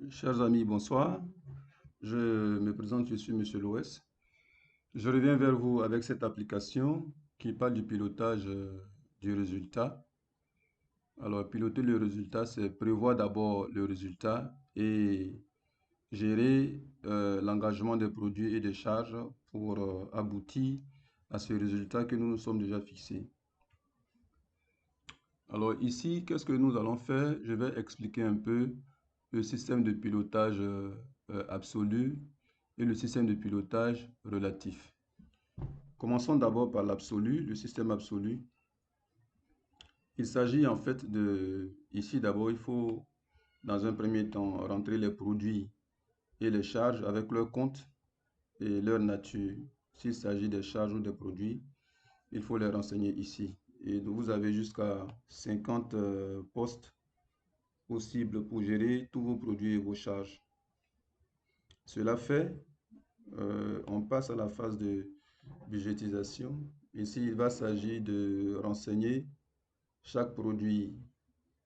Chers amis, bonsoir. Je me présente, je suis Monsieur Loès. Je reviens vers vous avec cette application qui parle du pilotage du résultat. Alors, piloter le résultat, c'est prévoir d'abord le résultat et gérer l'engagement des produits et des charges pour aboutir à ce résultat que nous nous sommes déjà fixés. Alors ici, qu'est-ce que nous allons faire? Je vais expliquer un peu le système de pilotage absolu et le système de pilotage relatif. Commençons d'abord par l'absolu, le système absolu. Il s'agit en fait ici d'abord, il faut dans un premier temps rentrer les produits et les charges avec leur compte et leur nature. S'il s'agit des charges ou des produits, il faut les renseigner ici. Et donc, vous avez jusqu'à 50 postes possibles pour gérer tous vos produits et vos charges. Cela fait, on passe à la phase de budgétisation. Ici, il va s'agir de renseigner chaque produit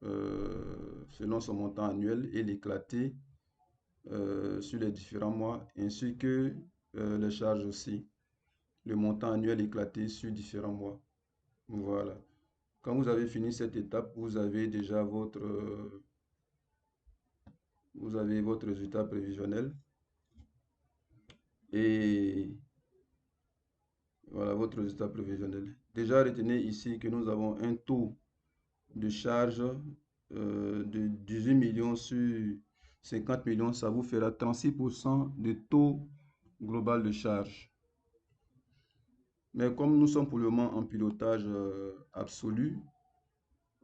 selon son montant annuel et l'éclater sur les différents mois, ainsi que les charges aussi. Le montant annuel éclaté sur différents mois. Voilà. Quand vous avez fini cette étape, vous avez déjà votre résultat prévisionnel et voilà votre résultat prévisionnel. Déjà, retenez ici que nous avons un taux de charge de 18 millions sur 50 millions. Ça vous fera 36% de taux global de charge. Mais comme nous sommes pour le moment en pilotage absolu,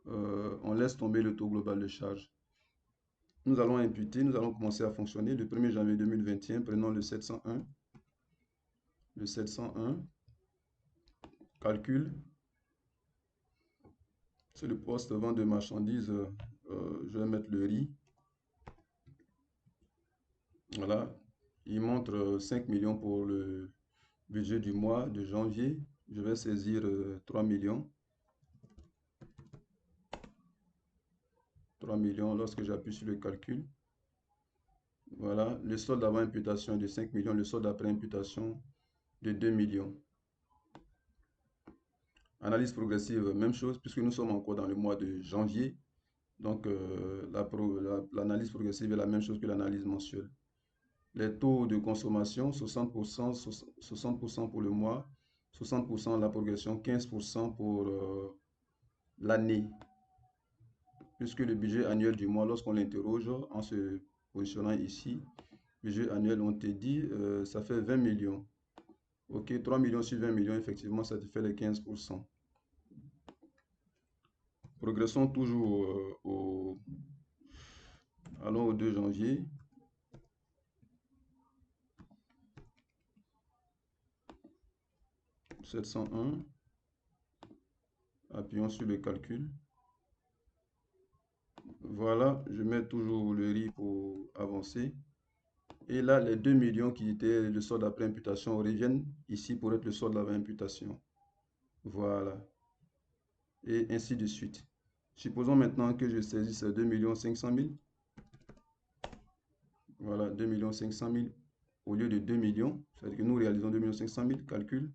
on laisse tomber le taux global de charge. Nous allons imputer, nous allons commencer à fonctionner le 1er janvier 2021. Prenons le 701. Le 701, calcul. C'est le poste vente de marchandises. Je vais mettre le riz. Voilà. Il montre 5 millions pour le budget du mois de janvier. Je vais saisir 3 millions. 3 millions lorsque j'appuie sur le calcul. Voilà. Le solde avant imputation est de 5 millions. Le solde après imputation de 2 millions. Analyse progressive, même chose, puisque nous sommes encore dans le mois de janvier. Donc, l'analyse progressive est la même chose que l'analyse mensuelle. Les taux de consommation, 60%, 60% pour le mois, 60% la progression, 15% pour l'année. Puisque le budget annuel du mois, lorsqu'on l'interroge en se positionnant ici, budget annuel, on te dit, ça fait 20 millions. Ok, 3 millions sur 20 millions, effectivement, ça te fait les 15%. Progressons toujours allons au 2 janvier. « 701. Appuyons sur le calcul. Voilà, je mets toujours le riz pour avancer. Et là, les 2 millions qui étaient le solde après imputation reviennent ici pour être le solde avant imputation. Voilà. Et ainsi de suite. Supposons maintenant que je saisisse 2 500 000. Voilà, 2 500 000 au lieu de 2 millions. C'est-à-dire que nous réalisons 2 500 000, calcul.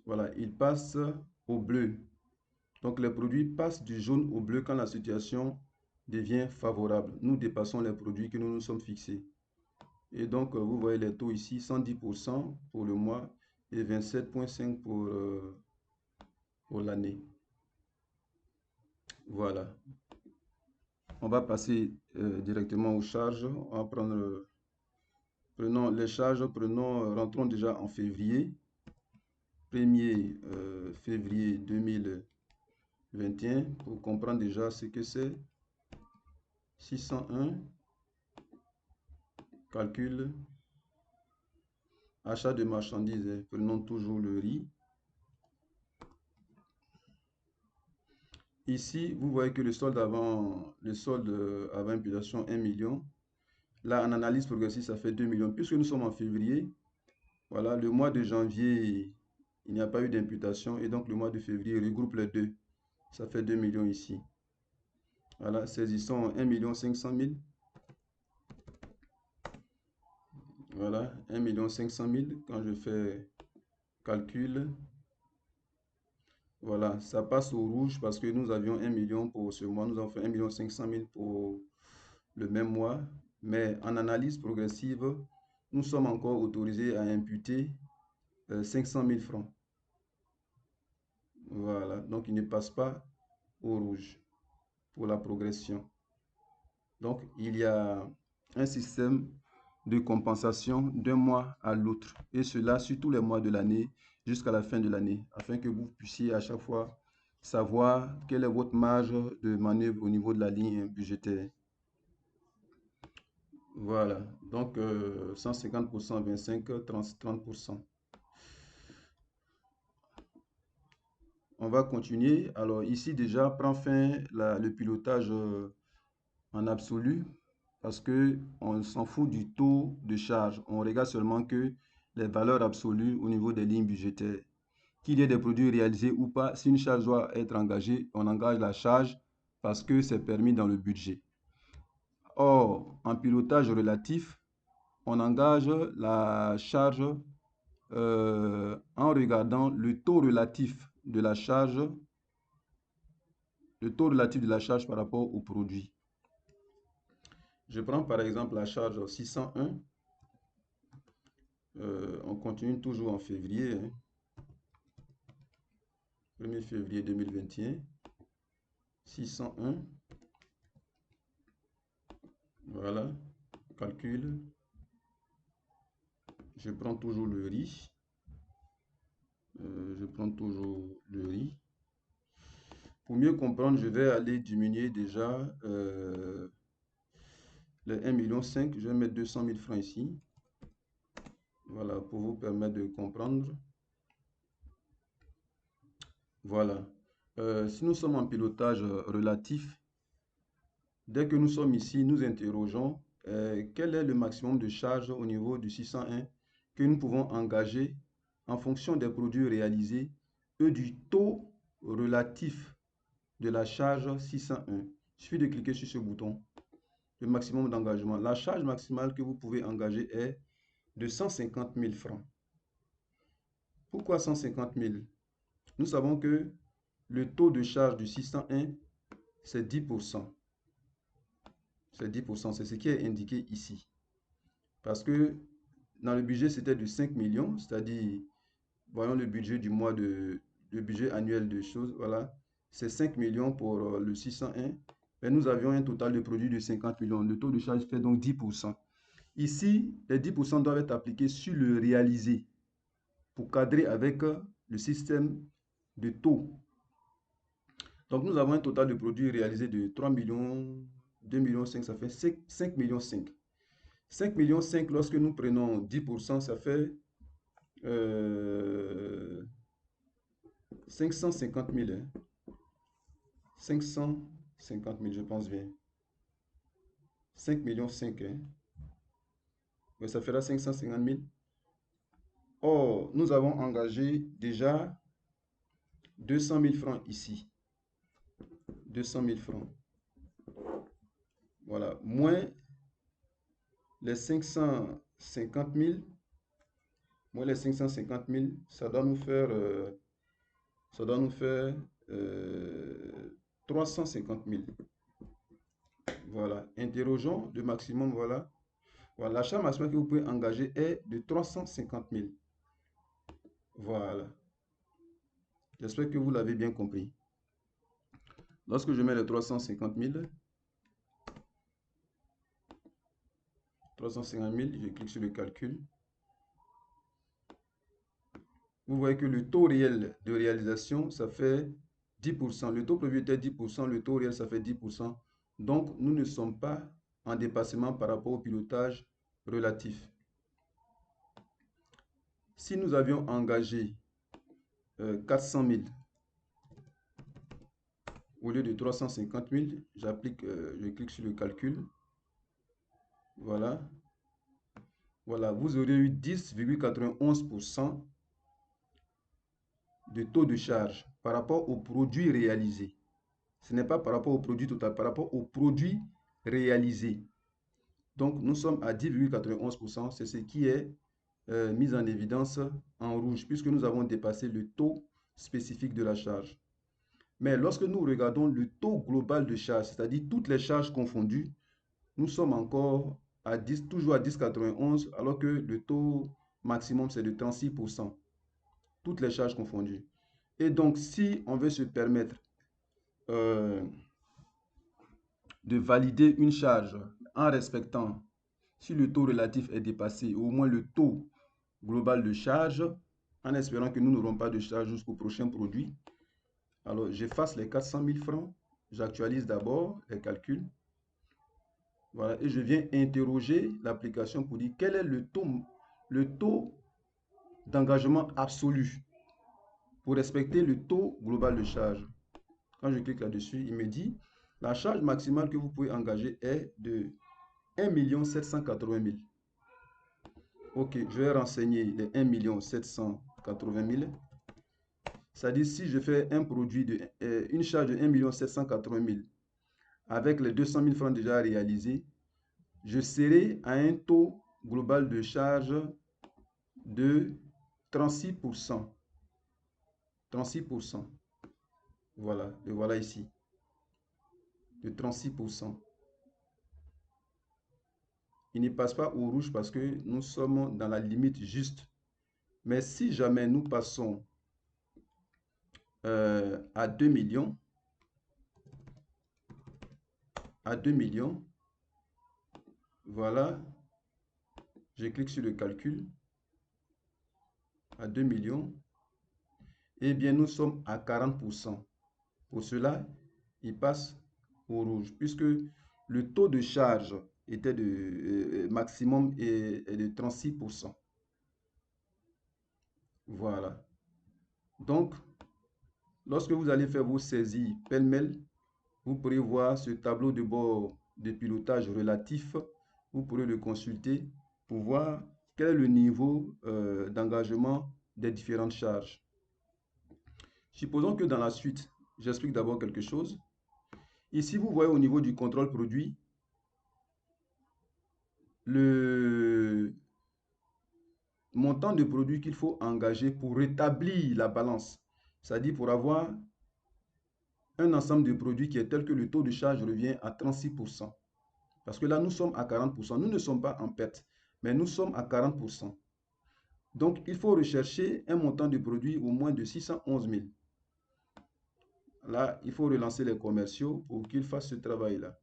Voilà, il passe au bleu. Donc les produits passent du jaune au bleu quand la situation devient favorable. Nous dépassons les produits que nous nous sommes fixés. Et donc, vous voyez les taux ici, 110% pour le mois et 27,5% pour l'année. Voilà. On va passer directement aux charges. On va prendre, prenons les charges, rentrons déjà en février. 1er février 2021 pour comprendre déjà ce que c'est. 601, calcul, achat de marchandises, prenons toujours le riz. Ici, vous voyez que le solde avant imputation 1 million. Là, en analyse progressive, ça fait 2 millions. Puisque nous sommes en février, voilà, le mois de janvier, il n'y a pas eu d'imputation et donc le mois de février regroupe les deux. Ça fait 2 millions ici. Voilà, saisissons 1 500 000. Voilà, 1 500 000. Quand je fais calcul, voilà, ça passe au rouge parce que nous avions 1 million pour ce mois. Nous avons fait 1 500 000 pour le même mois. Mais en analyse progressive, nous sommes encore autorisés à imputer 500 000 francs. Voilà, donc il ne passe pas au rouge pour la progression. Donc, il y a un système de compensation d'un mois à l'autre, et cela sur tous les mois de l'année jusqu'à la fin de l'année, afin que vous puissiez à chaque fois savoir quelle est votre marge de manœuvre au niveau de la ligne budgétaire. Voilà, donc 150%, 25, 30%. On va continuer. Alors ici déjà prend fin le pilotage en absolu, parce que on s'en fout du taux de charge. On regarde seulement que les valeurs absolues au niveau des lignes budgétaires. Qu'il y ait des produits réalisés ou pas, si une charge doit être engagée, on engage la charge parce que c'est permis dans le budget. Or, en pilotage relatif, on engage la charge en regardant le taux relatif de la charge, par rapport au produit. Je prends par exemple la charge 601. On continue toujours en février, 1er février 2021, 601. Voilà, calcul. Je prends toujours le riz. Pour mieux comprendre, je vais aller diminuer déjà les 1,5 million. Je vais mettre 200 000 francs ici. Voilà, pour vous permettre de comprendre. Voilà. Si nous sommes en pilotage relatif, dès que nous sommes ici, nous interrogeons quel est le maximum de charge au niveau du 601 que nous pouvons engager en fonction des produits réalisés et du taux relatif de la charge 601. Il suffit de cliquer sur ce bouton, le maximum d'engagement. La charge maximale que vous pouvez engager est de 150 000 francs. Pourquoi 150 000? Nous savons que le taux de charge du 601, c'est 10%. C'est 10%, c'est ce qui est indiqué ici. Parce que dans le budget, c'était de 5 millions, c'est-à-dire, voyons le budget du mois le budget annuel de choses, voilà, c'est 5 millions pour le 601, mais nous avions un total de produit de 50 millions. Le taux de charge fait donc 10%. Ici, les 10% doivent être appliqués sur le réalisé pour cadrer avec le système de taux. Donc, nous avons un total de produits réalisés de 3 millions, 2 millions 5, ça fait 5 millions 5. 5 millions 5, lorsque nous prenons 10%, ça fait 550 000. 550 000, je pense bien. 5 millions 5. Mais ça fera 550 000. Or, nous avons engagé déjà 200 000 francs ici. 200 000 francs. Voilà. Moins les 550 000. Moins les 550 000, ça doit nous faire 350 000. Voilà. Interrogeons le maximum. Voilà. Voilà. L'achat maximum que vous pouvez engager est de 350 000. Voilà. J'espère que vous l'avez bien compris. Lorsque je mets les 350 000, je clique sur le calcul. Vous voyez que le taux réel de réalisation, ça fait 10%. Le taux prévu était 10%, le taux réel, ça fait 10%. Donc, nous ne sommes pas en dépassement par rapport au pilotage relatif. Si nous avions engagé 400 000 au lieu de 350 000, je clique sur le calcul. Voilà. Voilà, vous aurez eu 10,91% de taux de charge par rapport au produit réalisé. Ce n'est pas par rapport au produit total, par rapport au produit réalisé. Donc, nous sommes à 10,91%. C'est ce qui est mis en évidence en rouge, puisque nous avons dépassé le taux spécifique de la charge. Mais lorsque nous regardons le taux global de charge, c'est-à-dire toutes les charges confondues, nous sommes encore à 10, toujours à 10,91, alors que le taux maximum, c'est de 36%. Toutes les charges confondues. Et donc, si on veut se permettre euh, de valider une charge en respectant, si le taux relatif est dépassé, au moins le taux global de charge, en espérant que nous n'aurons pas de charge jusqu'au prochain produit. Alors, j'efface les 400 000 francs, j'actualise d'abord les calculs. Voilà, et je viens interroger l'application pour dire quel est le taux d'engagement absolu pour respecter le taux global de charge. Quand je clique là-dessus, il me dit la charge maximale que vous pouvez engager est de 1 780 000. Ok, je vais renseigner les 1 780 000. C'est-à-dire si je fais un produit une charge de 1 780 000 avec les 200 000 francs déjà réalisés, je serai à un taux global de charge de 36%. 36%. Voilà, le voilà ici. De 36%. Il ne passe pas au rouge parce que nous sommes dans la limite juste. Mais si jamais nous passons à 2 millions, voilà, je clique sur le calcul, à 2 millions, eh bien nous sommes à 40%. Pour cela, il passe au rouge, puisque le taux de charge était de maximum est de 36%. Voilà. Donc, lorsque vous allez faire vos saisies pêle-mêle, vous pourrez voir ce tableau de bord de pilotage relatif. Vous pourrez le consulter pour voir quel est le niveau d'engagement des différentes charges. Supposons que dans la suite, j'explique d'abord quelque chose. Ici, vous voyez au niveau du contrôle produit, le montant de produit qu'il faut engager pour rétablir la balance. C'est-à-dire pour avoir un ensemble de produits qui est tel que le taux de charge revient à 36%. Parce que là, nous sommes à 40%. Nous ne sommes pas en perte, mais nous sommes à 40%. Donc, il faut rechercher un montant de produit au moins de 611 000. Là, il faut relancer les commerciaux pour qu'ils fassent ce travail-là.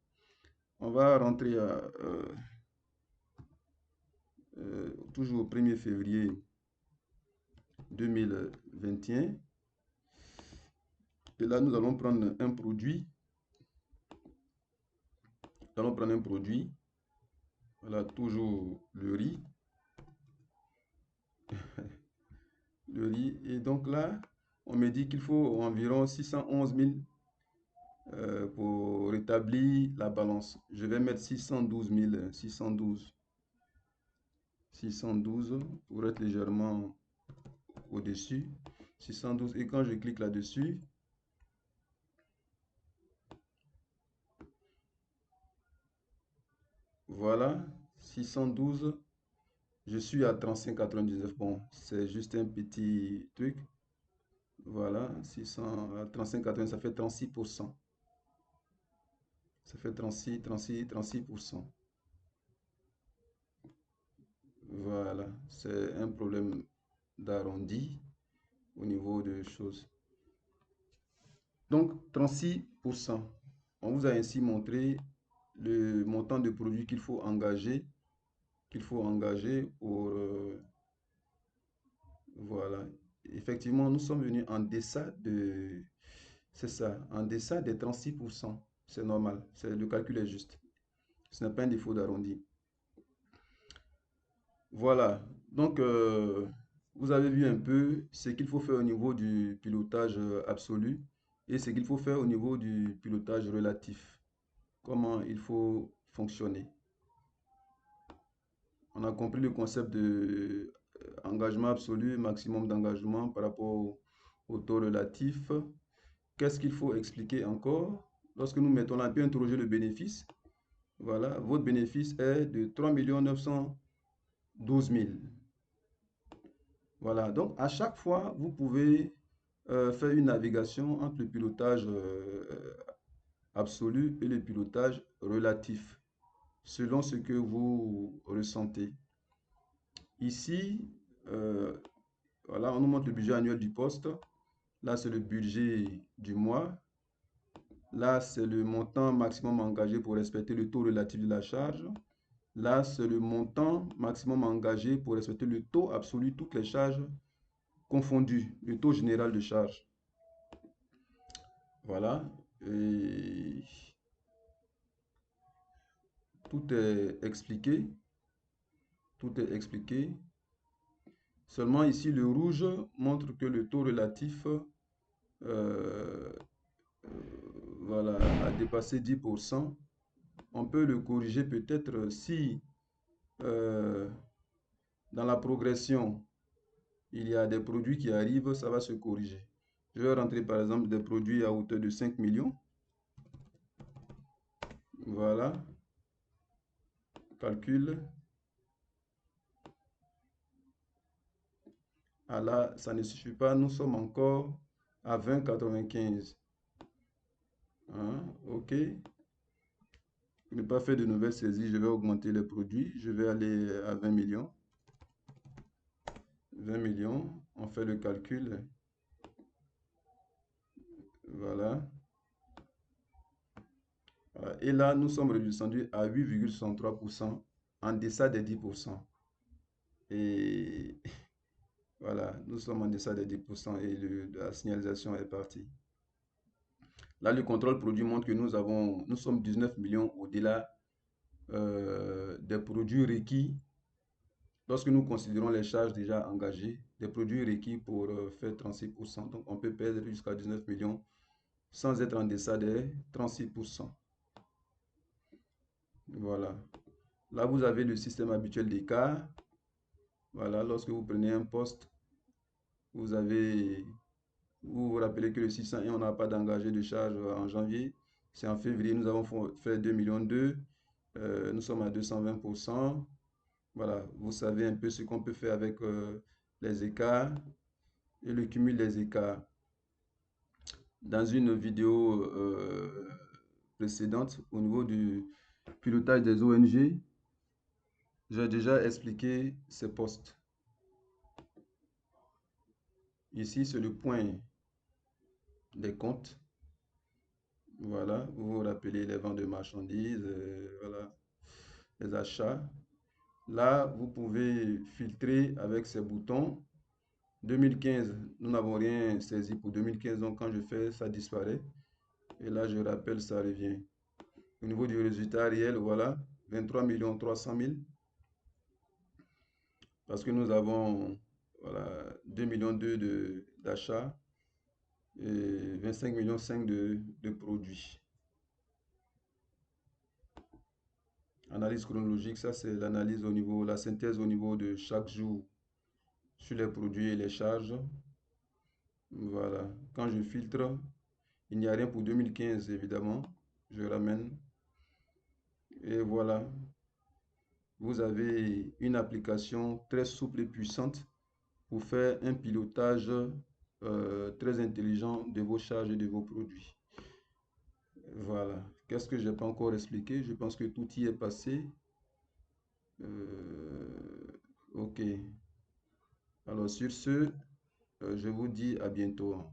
On va rentrer à, toujours au 1er février 2021. Et là, nous allons prendre un produit. Nous allons prendre un produit. Voilà, toujours le riz. Le riz. Et donc là, on me dit qu'il faut environ 611 000 pour rétablir la balance. Je vais mettre 612 000, 612 pour être légèrement au-dessus. 612 et quand je clique là-dessus, voilà, 612, je suis à 35,99. Bon, c'est juste un petit truc. Voilà, 600, 35,99, ça fait 36%. Ça fait 36%. Voilà, c'est un problème d'arrondi au niveau de choses. Donc, 36%. On vous a ainsi montré le montant de produits qu'il faut engager pour voilà. Effectivement, nous sommes venus en deçà de c'est ça, en deçà des 36%. C'est normal, le calcul est juste. Ce n'est pas un défaut d'arrondi. Voilà. Donc vous avez vu un peu ce qu'il faut faire au niveau du pilotage absolu et ce qu'il faut faire au niveau du pilotage relatif. Comment il faut fonctionner. On a compris le concept de engagement absolu, maximum d'engagement par rapport au taux relatif. Qu'est-ce qu'il faut expliquer encore? Lorsque nous mettons là, on peut interroger le bénéfice. Voilà, votre bénéfice est de 3 912 000. Voilà, donc à chaque fois, vous pouvez faire une navigation entre le pilotage absolu et le pilotage relatif, selon ce que vous ressentez. Ici, euh, voilà, on nous montre le budget annuel du poste. Là, c'est le budget du mois. Là, c'est le montant maximum engagé pour respecter le taux relatif de la charge. Là, c'est le montant maximum engagé pour respecter le taux absolu, toutes les charges confondues, le taux général de charge. Voilà. Et tout est expliqué. Tout est expliqué. Seulement ici, le rouge montre que le taux relatif euh, voilà, a dépassé 10%. On peut le corriger peut-être si euh, dans la progression, il y a des produits qui arrivent, ça va se corriger. Je vais rentrer par exemple des produits à hauteur de 5 millions. Voilà, calcul. Ah là, ça ne suffit pas, nous sommes encore à 20,95. Hein, ok. Pour ne pas faire de nouvelles saisies, je vais augmenter les produits. Je vais aller à 20 millions. 20 millions, on fait le calcul. Voilà. Voilà. Et là, nous sommes redescendus à 8,63% en deçà des 10%. Et voilà, nous sommes en deçà des 10% et la signalisation est partie. Là, le contrôle produit montre que nous sommes 19 millions au-delà des produits requis. Lorsque nous considérons les charges déjà engagées, des produits requis pour faire 36%, donc on peut perdre jusqu'à 19 millions sans être en deçà des 36%. Voilà. Là, vous avez le système habituel d'écart. Voilà, lorsque vous prenez un poste, vous avez, vous vous rappelez que le 601, on n'a pas d'engagé de charge en janvier. C'est en février, nous avons fait 2,2 millions. Nous sommes à 220%. Voilà, vous savez un peu ce qu'on peut faire avec les écarts et le cumul des écarts. Dans une vidéo précédente, au niveau du pilotage des ONG, j'ai déjà expliqué ces postes. Ici, c'est le point des comptes. Voilà, vous vous rappelez les ventes de marchandises, voilà, les achats. Là, vous pouvez filtrer avec ces boutons. 2015, nous n'avons rien saisi pour 2015, donc quand je fais, ça disparaît. Et là, je rappelle, ça revient. Au niveau du résultat réel, voilà, 23 300 000. Parce que nous avons voilà, 2 millions d'achats et 25 millions de produits. Analyse chronologique, ça c'est l'analyse au niveau, la synthèse au niveau de chaque jour sur les produits et les charges. Voilà. Quand je filtre, il n'y a rien pour 2015 évidemment. Je ramène. Et voilà. Vous avez une application très souple et puissante pour faire un pilotage très intelligent de vos charges et de vos produits. Voilà. Qu'est-ce que je n'ai pas encore expliqué? Je pense que tout y est passé. Ok. Alors sur ce, je vous dis à bientôt.